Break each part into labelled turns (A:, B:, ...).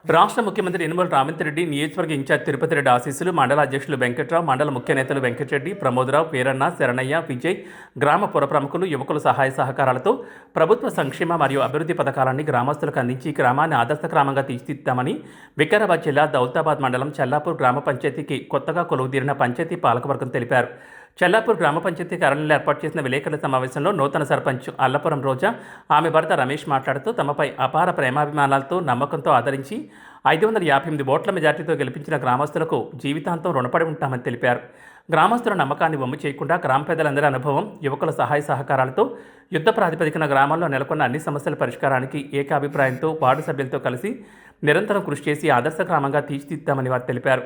A: రాష్ట్ర ముఖ్యమంత్రి యనమల రేవంత్ రెడ్డి, నియోజకవర్గ ఇన్ఛార్జ్ తిరుపతి రెడ్డి ఆశీస్సులు, మండల అధ్యక్షులు వెంకట్రావు, మండల ముఖ్య నేతలు వెంకటరెడ్డి, ప్రమోదరావు, వీరన్న, శరణయ్య, విజయ్, గ్రామ పుర ప్రముఖులు, యువకుల సహాయ సహకారాలతో ప్రభుత్వ సంక్షేమ మరియు అభివృద్ధి పథకాలన్నీ గ్రామస్తులకు అందించి గ్రామాన్ని ఆదర్శ గ్రామంగా తీర్చిదిద్దామని వికారాబాద్ జిల్లా దౌలతాబాద్ మండలం చెల్లాపూర్ గ్రామ పంచాయతీకి కొత్తగా కొలువుదీరిన పంచాయతీ పాలకవర్గం తెలిపారు. చెల్లాపూర్ గ్రామ పంచాయతీ కార్యాలయంలో ఏర్పాటు చేసిన విలేకరుల సమావేశంలో నూతన సర్పంచ్ అల్లపురం రోజా, ఆమె భర్త రమేష్ మాట్లాడుతూ తమపై అపార ప్రేమాభిమానాలతో నమ్మకంతో ఆదరించి 558 ఓట్ల మెజార్టీతో గెలిపించిన గ్రామస్తులకు జీవితాంతం రుణపడి ఉంటామని తెలిపారు. గ్రామస్తుల నమ్మకాన్ని వమ్ము చేయకుండా గ్రామ పెద్దలందరి అనుభవం, యువకుల సహాయ సహకారాలతో యుద్ధ ప్రాతిపదికన గ్రామాల్లో నెలకొన్న అన్ని సమస్యల పరిష్కారానికి ఏకాభిప్రాయంతో వార్డు సభ్యులతో కలిసి నిరంతరం కృషి చేసి ఆదర్శ గ్రామంగా తీర్చిదిద్దామని వారు తెలిపారు.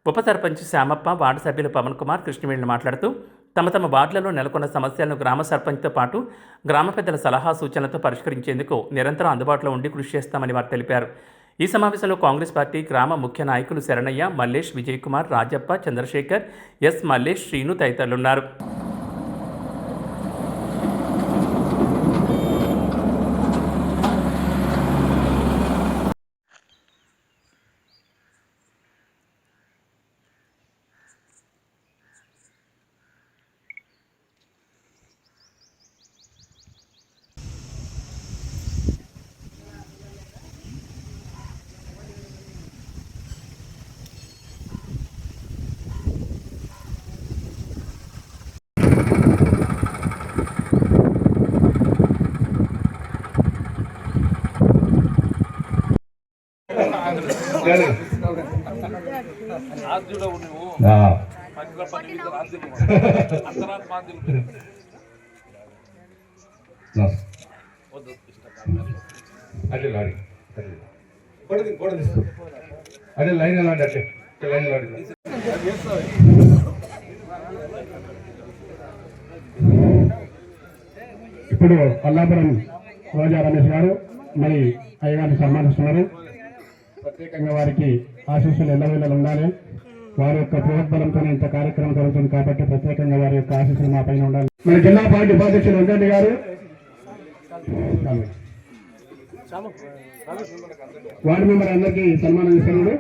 A: ఉప సర్పంచ్ శ్యామప్ప, వార్డు సభ్యులు పవన్ కుమార్, కృష్ణవేణులు మాట్లాడుతూ తమ వార్డులలో నెలకొన్న సమస్యలను గ్రామ సర్పంచ్తో పాటు గ్రామ పెద్దల సలహా సూచనలతో పరిష్కరించేందుకు నిరంతరం అందుబాటులో ఉండి కృషి చేస్తామని వారు తెలిపారు. ఈ సమావేశంలో కాంగ్రెస్ పార్టీ గ్రామ ముఖ్య నాయకులు శరణయ్య, మల్లేష్, విజయ్ కుమార్, రాజప్ప, చంద్రశేఖర్, ఎస్ మల్లేష్, శ్రీను తదితరులున్నారు.
B: అదే లైన్ ఎలాంటి అట్లే లైన్ ఇప్పుడు అల్లాపురం రోజా రమేష్ గారు మరి అయ్యగారిని సన్మానిస్తున్నారు. ప్రత్యేకంగా వారికి ఆశీస్సులు ఎల్లవేళలు ఉండాలి. వారి యొక్క ప్రోద్బలంతో ఇంత కార్యక్రమం జరుగుతుంది కాబట్టి ప్రత్యేకంగా వారి యొక్క ఆశీస్సులు మా పైన ఉండాలి. మన జిల్లా పార్టీ ఉపాధ్యక్షులు వెంకట గారు, వార్డు మెంబర్ అందరికీ సన్మానం ఇస్తున్నాడు.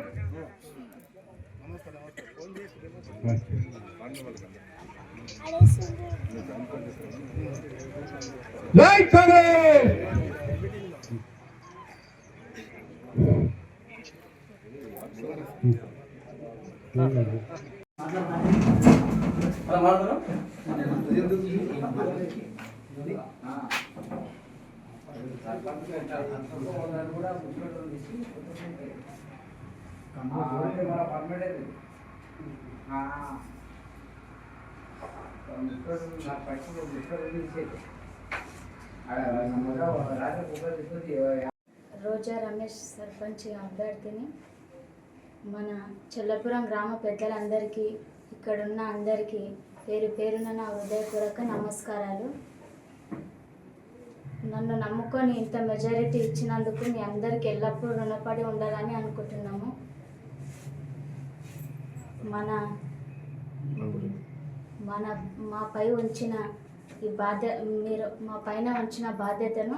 B: జై కాంగ్రెస్.
C: రోజా రమేష్ సర్పంచ్ అభ్యర్థిని. మన చెల్లపురం గ్రామ పెద్దలందరికీ, ఇక్కడున్న అందరికీ పేరు పేరున నా హృదయపూర్వక నమస్కారాలు. నన్ను నమ్ముకొని ఇంత మెజారిటీ ఇచ్చినందుకు మీ అందరికీ ఎల్లప్పుడూ రుణపడి ఉండాలని అనుకుంటున్నాము. మాపై ఉంచిన ఈ మీరు మా పైన ఉంచిన బాధ్యతను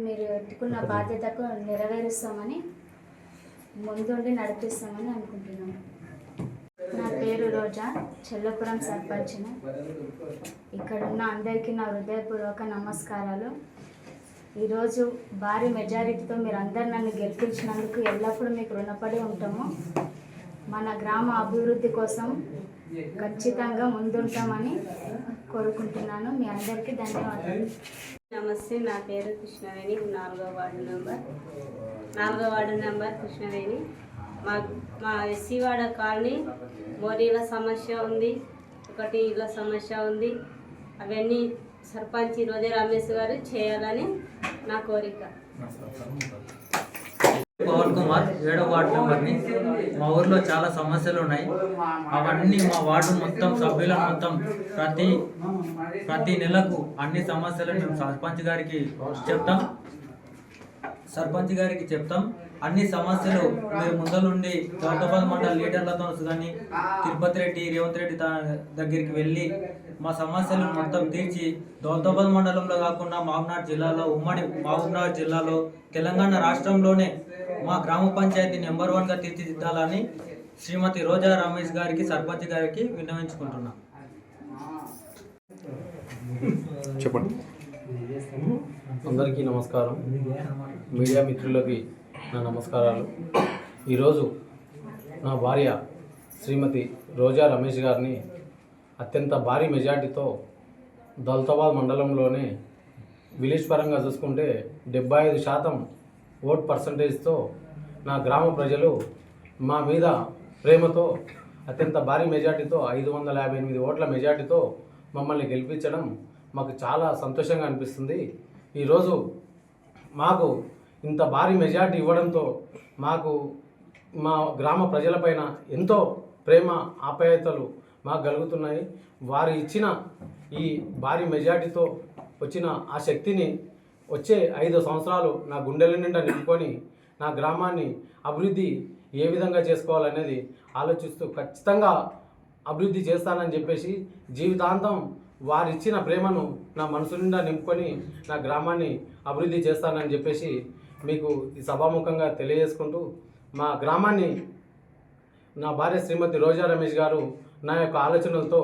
C: మీరు ఎత్తుకున్న బాధ్యతకు నెరవేరుస్తామని, ముందుండి నడిపిస్తామని అనుకుంటున్నాము. నా పేరు రోజా, చెల్లపురం సర్పంచ్ను. ఇక్కడున్న అందరికీ నా హృదయపూర్వక నమస్కారాలు. ఈరోజు భారీ మెజారిటీతో మీరు అందరు నన్ను గెలిపించినందుకు ఎల్లప్పుడూ మీకు రుణపడి ఉంటాము. మన గ్రామ అభివృద్ధి కోసం ఖచ్చితంగా ముందుంటామని కోరుకుంటున్నాను. మీ అందరికీ ధన్యవాదాలు.
D: నమస్తే, నా పేరు కృష్ణవేణి. 4వ వార్డు నెంబర్ కృష్ణవేణి. మా ఎస్సీవాడ కాలనీ మోరీల సమస్య ఉంది, ఒకటి ఇళ్ళ సమస్య ఉంది. అవన్నీ సర్పంచ్ రోజా రమేష్ గారు చేయాలని నా కోరిక.
E: పవన్ కుమార్, 7వ వార్డు మెంబర్ని. మా ఊర్లో చాలా సమస్యలు ఉన్నాయి. అవన్నీ మా వార్డు మొత్తం సభ్యులను మొత్తం ప్రతి నెలకు అన్ని సమస్యలను మేము సర్పంచ్ గారికి చెప్తాం. అన్ని సమస్యలు మీరు ముందలుండి దౌలతాబాద్ మండల లీడర్లతో కానీ తిరుపతి రెడ్డి, రేవంత్ రెడ్డి దగ్గరికి వెళ్ళి మా సమస్యలను మొత్తం తీర్చి దౌలతాబాద్ మండలంలో కాకుండా మహబూబ్నగర్ జిల్లాలో, ఉమ్మడి మహబూబ్నగర్ జిల్లాలో, తెలంగాణ రాష్ట్రంలోనే మా గ్రామ పంచాయతీ నెంబర్ 1గా తీర్చిదిద్దాలని శ్రీమతి రోజా రమేష్ గారికి, సర్పంచ్ గారికి విన్నవించుకుంటున్నాం.
F: చెప్పండి. అందరికీ నమస్కారం. మీడియా మిత్రులకి నా నమస్కారాలు. ఈరోజు నా భార్య శ్రీమతి రోజా రమేష్ గారిని అత్యంత భారీ మెజార్టీతో దౌలతాబాద్ మండలంలోనే విలేజ్ పరంగా చూసుకుంటే 75% ఓట్ పర్సంటేజ్తో నా గ్రామ ప్రజలు మా మీద ప్రేమతో అత్యంత భారీ మెజార్టీతో 558 ఓట్ల మెజార్టీతో మమ్మల్ని గెలిపించడం మాకు చాలా సంతోషంగా అనిపిస్తుంది. ఈరోజు మాకు ఇంత భారీ మెజార్టీ ఇవ్వడంతో మాకు మా గ్రామ ప్రజలపైన ఎంతో ప్రేమ ఆప్యాయతలు మాకు కలుగుతున్నాయి. వారు ఇచ్చిన ఈ భారీ మెజార్టీతో వచ్చిన ఆ శక్తిని వచ్చే 5 సంవత్సరాలు నా గుండెల నిండా నింపుకొని నా గ్రామాన్ని అభివృద్ధి ఏ విధంగా చేసుకోవాలనేది ఆలోచిస్తూ ఖచ్చితంగా అభివృద్ధి చేస్తానని చెప్పేసి జీవితాంతం వారిచ్చిన ప్రేమను నా మనసు నిండా నింపుకొని నా గ్రామాన్ని అభివృద్ధి చేస్తానని చెప్పేసి మీకు ఈ సభాముఖంగా తెలియజేసుకుంటూ మా గ్రామాన్ని నా భార్య శ్రీమతి రోజా రమేష్ గారు నా యొక్క ఆలోచనలతో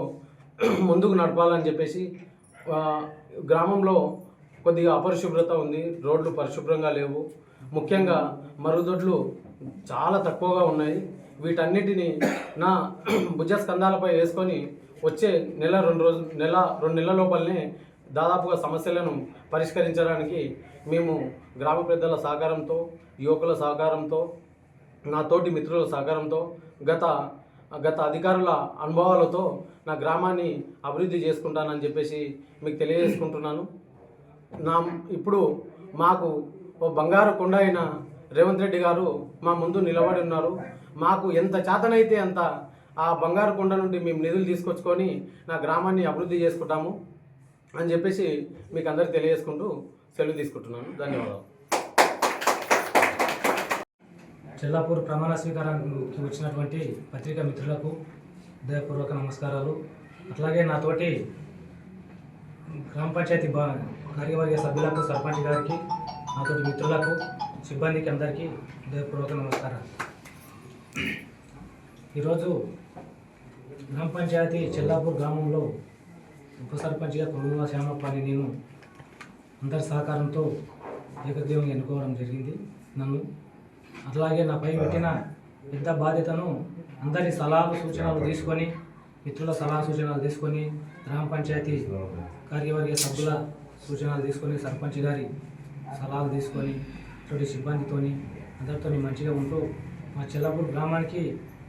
F: ముందుకు నడపాలని చెప్పేసి గ్రామంలో కొద్దిగా అపరిశుభ్రత ఉంది, రోడ్లు పరిశుభ్రంగా లేవు, ముఖ్యంగా మరుగుదొడ్లు చాలా తక్కువగా ఉన్నాయి. వీటన్నిటిని నా భుజస్కంధాలపై వేసుకొని వచ్చే నెల 2 నెలల లోపలనే దాదాపుగా సమస్యలను పరిష్కరించడానికి మేము గ్రామ పెద్దల సహకారంతో, యువకుల సహకారంతో, నా తోటి మిత్రుల సహకారంతో, గత అధికారుల అనుభవాలతో నా గ్రామాన్ని అభివృద్ధి చేసుకుంటానని చెప్పేసి మీకు తెలియజేసుకుంటున్నాను. ఇప్పుడు మాకు ఓ బంగారు కొండ అయిన రేవంత్ రెడ్డి గారు మా ముందు నిలబడి ఉన్నారు. మాకు ఎంత చేతనైతే అంత ఆ బంగారు కొండ నుండి మేము నిధులు తీసుకొచ్చుకొని నా గ్రామాన్ని అభివృద్ధి చేసుకుంటాము అని చెప్పేసి మీకు అందరికీ తెలియజేసుకుంటూ సెలవు తీసుకుంటున్నాను. ధన్యవాదాలు.
G: చెల్లాపూర్ ప్రమాణ స్వీకారానికి వచ్చినటువంటి పత్రికా మిత్రులకు హృదయపూర్వక నమస్కారాలు. అట్లాగే నాతోటి గ్రామ పంచాయతీ కార్యవర్గ సభ్యులకు, సర్పంచ్ గారికి, నాతోటి మిత్రులకు, సిబ్బందికి అందరికీ హృదయపూర్వక నమస్కారాలు. ఈరోజు గ్రామ పంచాయతీ చెల్లాపూర్ గ్రామంలో ఉప సర్పంచ్గా కొనుగోలు శ్యామప్పని నేను అందరి సహకారంతో ఏకగ్రీవంగా ఎన్నుకోవడం జరిగింది. నన్ను అట్లాగే నాపై పెట్టిన పెద్ద బాధ్యతను అందరి సలహాలు సూచనలు తీసుకొని, మిత్రుల సలహా సూచనలు తీసుకొని, గ్రామ పంచాయతీ కార్యవర్గ సభ్యుల సూచనలు తీసుకొని, సర్పంచ్ గారి సలహాలు తీసుకొని, తోటి సిబ్బందితోని అందరితో మంచిగా ఉంటూ మా చెల్లాపూర్ గ్రామానికి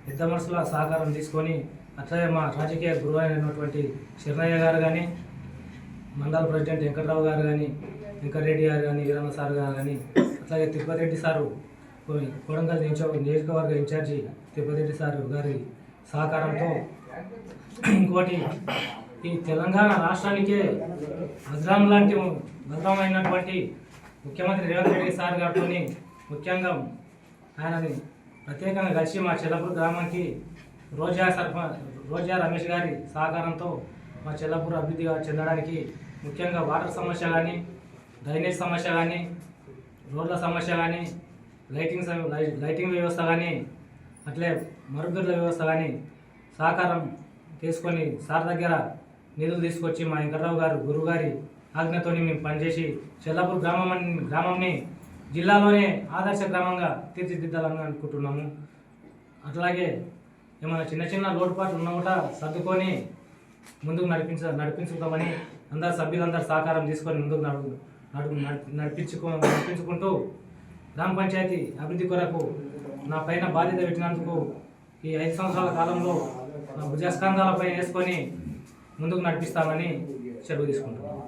G: పెద్ద మనుషుల సహకారం తీసుకొని, అట్లాగే మా రాజకీయ గురువు అయినటువంటి శరణయ్య గారు కానీ, మండల ప్రెసిడెంట్ వెంకట్రావు గారు కానీ, వెంకటరెడ్డి గారు కానీ, వీరన్న సార్ గారు కానీ, అట్లాగే తిరుపతి రెడ్డి సారు కొడంగల్ నియోజకవర్గ ఇన్ఛార్జి తిరుపతి రెడ్డి సార్ గారి సహకారంతో, ఇంకోటి ఈ తెలంగాణ రాష్ట్రానికే భద్రమైనటువంటి ముఖ్యమంత్రి రేవంత్ రెడ్డి సార్ గారితో ముఖ్యంగా ఆయనని ప్రత్యేకంగా కలిసి మా చెల్లాపూర్ గ్రామానికి రోజా రమేష్ గారి సహకారంతో మా చెల్లాపూర్ అభివృద్ధి చెందడానికి ముఖ్యంగా వాటర్ సమస్య కానీ, డ్రైనేజ్ సమస్య కానీ, రోడ్ల సమస్య కానీ, లైటింగ్ వ్యవస్థ కానీ, అట్లే మరుగుదొడ్ల వ్యవస్థ కానీ సహకారం తీసుకొని సార్ దగ్గర నిధులు తీసుకొచ్చి మా వెంకట్రావు గారు గురుగారి ఆజ్ఞతో మేము పనిచేసి చెల్లాపూర్ గ్రామంని జిల్లాలోనే ఆదర్శ గ్రామంగా తీర్చిదిద్దాలని అనుకుంటున్నాము. అట్లాగే ఏమైనా చిన్న లోటుపాట్లు ఉన్నా కూడా సర్దుకొని ముందుకు నడిపించుకుంటామని అందరు సభ్యులందరూ సహకారం తీసుకొని ముందుకు నడిపించుకుంటూ గ్రామ పంచాయతీ అభివృద్ధి కొరకు నా పైన బాధ్యత పెట్టినందుకు ఈ 5 సంవత్సరాల కాలంలో నా భుజస్కంధాలపై వేసుకొని ముందుకు నడిపిస్తామని సెలవు తీసుకుంటున్నాను.